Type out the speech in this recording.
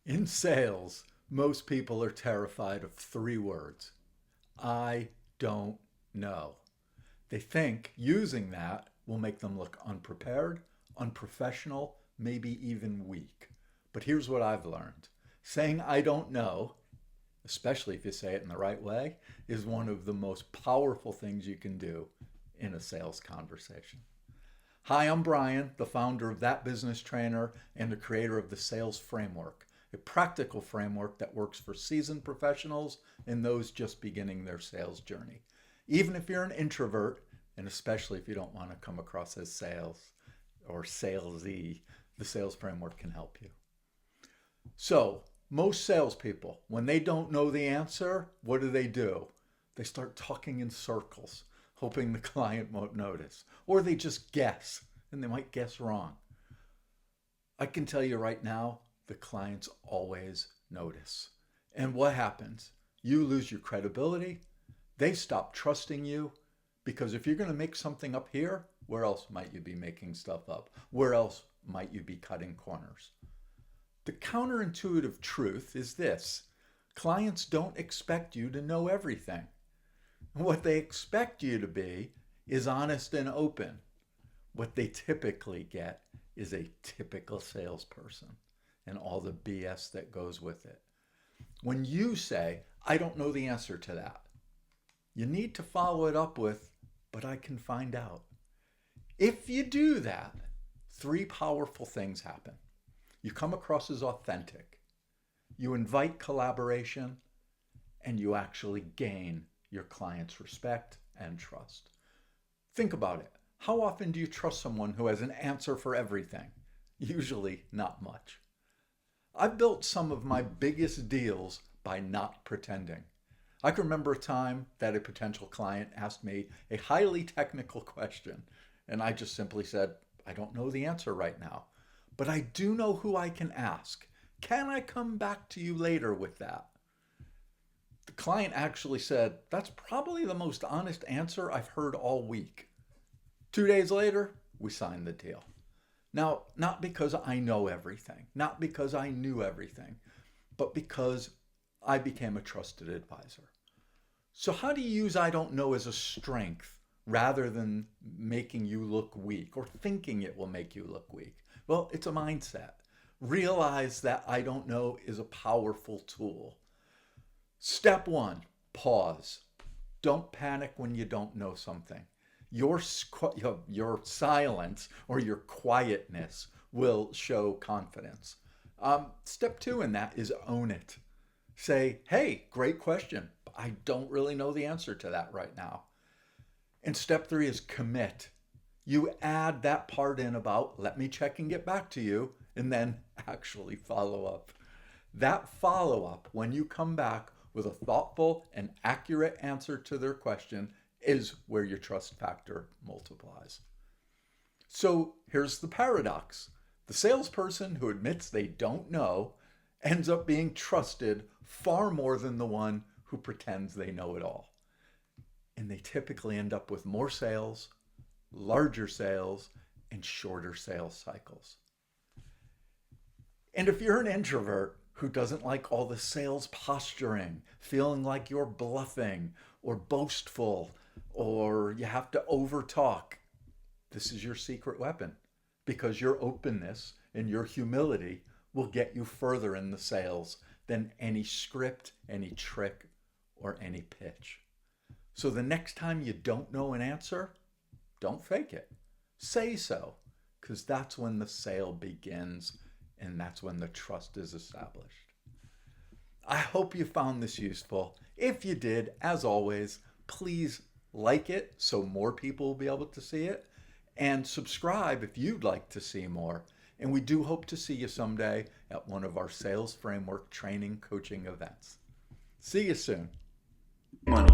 In sales, most people are terrified of three words. I don't know. They think using that will make them look unprepared, unprofessional, maybe even weak. But here's what I've learned. Saying I don't know, especially if you say it in the right way, is one of the most powerful things you can do in a sales conversation. Hi, I'm Brian, the founder of That Business Trainer and the creator of the Sales Framework, a practical framework that works for seasoned professionals and those just beginning their sales journey. Even if you're an introvert, and especially if you don't want to come across as sales or salesy, the Sales Framework can help you. So, most salespeople, when they don't know the answer, what do? They start talking in circles, hoping the client won't notice. Or they just guess, and they might guess wrong. I can tell you right now, the clients always notice. And what happens? You lose your credibility. They stop trusting you, because if you're going to make something up here, where else might you be making stuff up? Where else might you be cutting corners? The counterintuitive truth is this: clients don't expect you to know everything. What they expect you to be is honest and open. What they typically get is a typical salesperson and all the BS that goes with it. When you say, I don't know the answer to that, you need to follow it up with, but I can find out. If you do that, three powerful things happen. You come across as authentic, you invite collaboration, and you actually gain your client's respect and trust. Think about it. How often do you trust someone who has an answer for everything? Usually not much. I've built some of my biggest deals by not pretending. I can remember a time that a potential client asked me a highly technical question, and I just simply said, I don't know the answer right now, but I do know who I can ask. Can I come back to you later with that? The client actually said, that's probably the most honest answer I've heard all week. 2 days later, we signed the deal. Now, not because I know everything, not because I knew everything, but because I became a trusted advisor. So how do you use I don't know as a strength rather than making you look weak or thinking it will make you look weak? Well, it's a mindset. Realize that I don't know is a powerful tool. Step one, pause. Don't panic when you don't know something. Your silence or your quietness will show confidence. Step two in that is own it. Say, hey, great question. I don't really know the answer to that right now. And step three is commit. You add that part in about, let me check and get back to you, and then actually follow up. That follow up, when you come back with a thoughtful and accurate answer to their question, is where your trust factor multiplies. So here's the paradox. The salesperson who admits they don't know ends up being trusted far more than the one who pretends they know it all. And they typically end up with more sales, larger sales, and shorter sales cycles. And if you're an introvert who doesn't like all the sales posturing, feeling like you're bluffing or boastful, or you have to overtalk, this is your secret weapon, because your openness and your humility will get you further in the sales than any script, any trick, or any pitch. So the next time you don't know an answer, don't fake it. Say so, because that's when the sale begins and that's when the trust is established. I hope you found this useful. If you did, as always, please like it so more people will be able to see it, and subscribe if you'd like to see more. And we do hope to see you someday at one of our Sales Framework training coaching events. See you soon. Money.